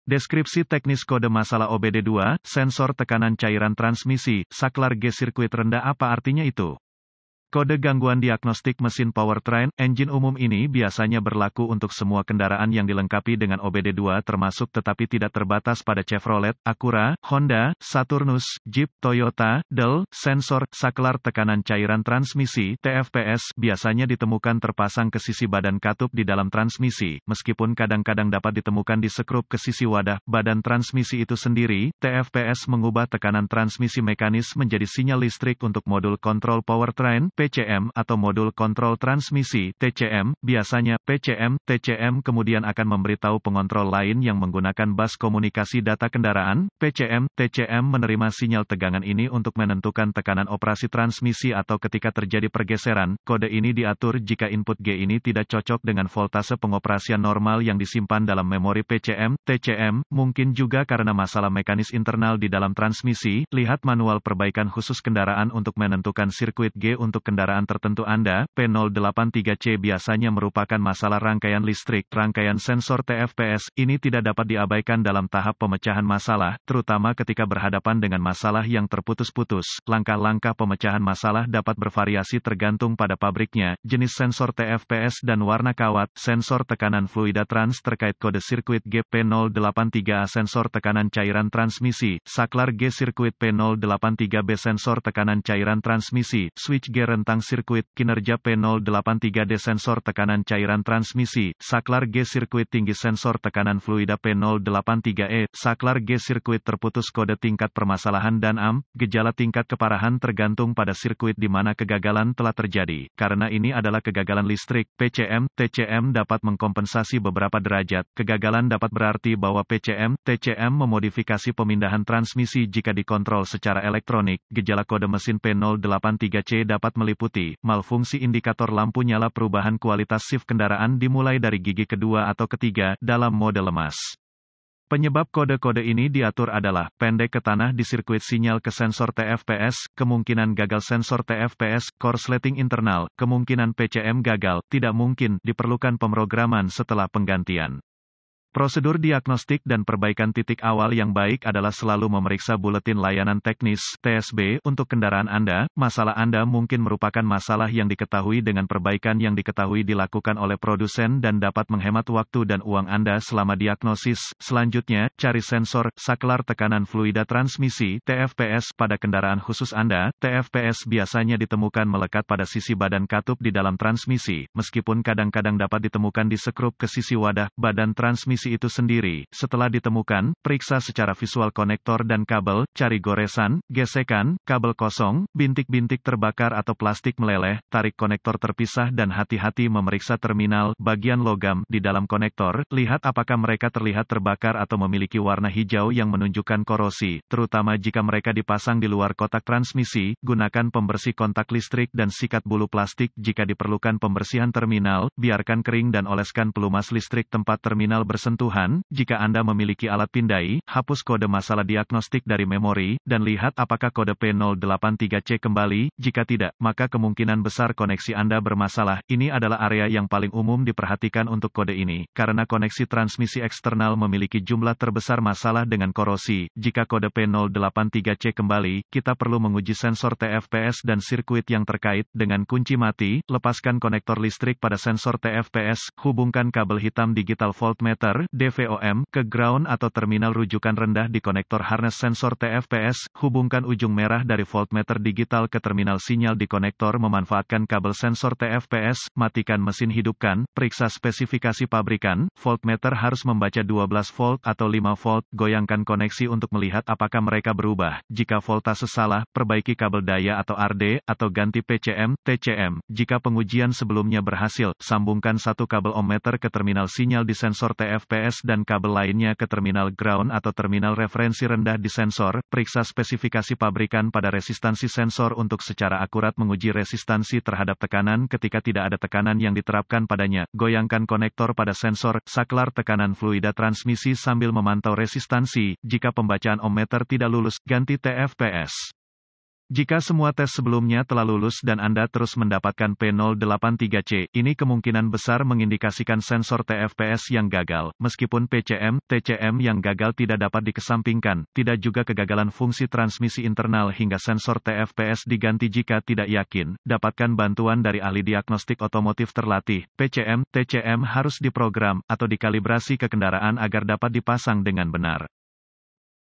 Deskripsi teknis kode masalah OBD2, sensor tekanan cairan transmisi, saklar G sirkuit rendah. Apa artinya itu? Kode gangguan diagnostik mesin powertrain, engine umum ini biasanya berlaku untuk semua kendaraan yang dilengkapi dengan OBD2 termasuk tetapi tidak terbatas pada Chevrolet, Acura, Honda, Saturnus, Jeep, Toyota, Dell. Sensor, saklar tekanan cairan transmisi, TFPS, biasanya ditemukan terpasang ke sisi badan katup di dalam transmisi, meskipun kadang-kadang dapat ditemukan di sekrup ke sisi wadah, badan transmisi itu sendiri. TFPS mengubah tekanan transmisi mekanis menjadi sinyal listrik untuk modul kontrol powertrain, PCM, atau modul kontrol transmisi, TCM. Biasanya, PCM, TCM kemudian akan memberitahu pengontrol lain yang menggunakan bus komunikasi data kendaraan. PCM, TCM menerima sinyal tegangan ini untuk menentukan tekanan operasi transmisi atau ketika terjadi pergeseran. Kode ini diatur jika input G ini tidak cocok dengan voltase pengoperasian normal yang disimpan dalam memori PCM, TCM, mungkin juga karena masalah mekanis internal di dalam transmisi. Lihat manual perbaikan khusus kendaraan untuk menentukan sirkuit G untuk kendaraan tertentu Anda. P083C biasanya merupakan masalah rangkaian listrik. Rangkaian sensor TFPS ini tidak dapat diabaikan dalam tahap pemecahan masalah, terutama ketika berhadapan dengan masalah yang terputus-putus. Langkah-langkah pemecahan masalah dapat bervariasi tergantung pada pabriknya, jenis sensor TFPS dan warna kawat. Sensor tekanan fluida trans terkait kode sirkuit G P083A, sensor tekanan cairan transmisi, saklar G sirkuit P083B, sensor tekanan cairan transmisi, switch G rentang sirkuit, kinerja P083D, sensor tekanan cairan transmisi, saklar G sirkuit tinggi, sensor tekanan fluida P083E, saklar G sirkuit terputus. Kode tingkat permasalahan dan gejala tingkat keparahan tergantung pada sirkuit di mana kegagalan telah terjadi. Karena ini adalah kegagalan listrik, PCM, TCM dapat mengkompensasi beberapa derajat. Kegagalan dapat berarti bahwa PCM, TCM memodifikasi pemindahan transmisi jika dikontrol secara elektronik. Gejala kode mesin P083C dapat meliputi malfungsi indikator lampu nyala, perubahan kualitas shift kendaraan dimulai dari gigi kedua atau ketiga dalam mode lemas. Penyebab kode-kode ini diatur adalah pendek ke tanah di sirkuit sinyal ke sensor TFPS, kemungkinan gagal sensor TFPS, korsleting internal, kemungkinan PCM gagal, tidak mungkin, diperlukan pemrograman setelah penggantian. Prosedur diagnostik dan perbaikan titik awal yang baik adalah selalu memeriksa buletin layanan teknis (TSB) untuk kendaraan Anda. Masalah Anda mungkin merupakan masalah yang diketahui dengan perbaikan yang diketahui dilakukan oleh produsen dan dapat menghemat waktu dan uang Anda selama diagnosis. Selanjutnya, cari sensor saklar tekanan fluida transmisi (TFPS) pada kendaraan khusus Anda. TFPS biasanya ditemukan melekat pada sisi badan katup di dalam transmisi, meskipun kadang-kadang dapat ditemukan di sekrup ke sisi wadah badan transmisi itu sendiri. Setelah ditemukan, periksa secara visual konektor dan kabel, cari goresan, gesekan, kabel kosong, bintik-bintik terbakar atau plastik meleleh, tarik konektor terpisah dan hati-hati memeriksa terminal, bagian logam, di dalam konektor, lihat apakah mereka terlihat terbakar atau memiliki warna hijau yang menunjukkan korosi, terutama jika mereka dipasang di luar kotak transmisi. Gunakan pembersih kontak listrik dan sikat bulu plastik jika diperlukan pembersihan terminal, biarkan kering dan oleskan pelumas listrik tempat terminal bersentuhan. Jika Anda memiliki alat pindai, hapus kode masalah diagnostik dari memori, dan lihat apakah kode P083C kembali. Jika tidak, maka kemungkinan besar koneksi Anda bermasalah. Ini adalah area yang paling umum diperhatikan untuk kode ini, karena koneksi transmisi eksternal memiliki jumlah terbesar masalah dengan korosi. Jika kode P083C kembali, kita perlu menguji sensor TFPS dan sirkuit yang terkait. Dengan kunci mati, lepaskan konektor listrik pada sensor TFPS, hubungkan kabel hitam digital voltmeter DVOM ke ground atau terminal rujukan rendah di konektor harness sensor TFPS, hubungkan ujung merah dari voltmeter digital ke terminal sinyal di konektor memanfaatkan kabel sensor TFPS, matikan mesin, hidupkan, periksa spesifikasi pabrikan, voltmeter harus membaca 12 volt atau 5 volt, goyangkan koneksi untuk melihat apakah mereka berubah. Jika voltase salah, perbaiki kabel daya atau RD, atau ganti PCM, TCM. Jika pengujian sebelumnya berhasil, sambungkan satu kabel ohmmeter ke terminal sinyal di sensor TFPS dan kabel lainnya ke terminal ground atau terminal referensi rendah di sensor. Periksa spesifikasi pabrikan pada resistansi sensor untuk secara akurat menguji resistansi terhadap tekanan ketika tidak ada tekanan yang diterapkan padanya. Goyangkan konektor pada sensor saklar tekanan fluida transmisi sambil memantau resistansi. Jika pembacaan ohmmeter tidak lulus, ganti TFPS. Jika semua tes sebelumnya telah lulus dan Anda terus mendapatkan P083C, ini kemungkinan besar mengindikasikan sensor TFPS yang gagal. Meskipun PCM, TCM yang gagal tidak dapat dikesampingkan, tidak juga kegagalan fungsi transmisi internal hingga sensor TFPS diganti jika tidak yakin. Dapatkan bantuan dari ahli diagnostik otomotif terlatih. PCM, TCM harus diprogram atau dikalibrasi ke kendaraan agar dapat dipasang dengan benar.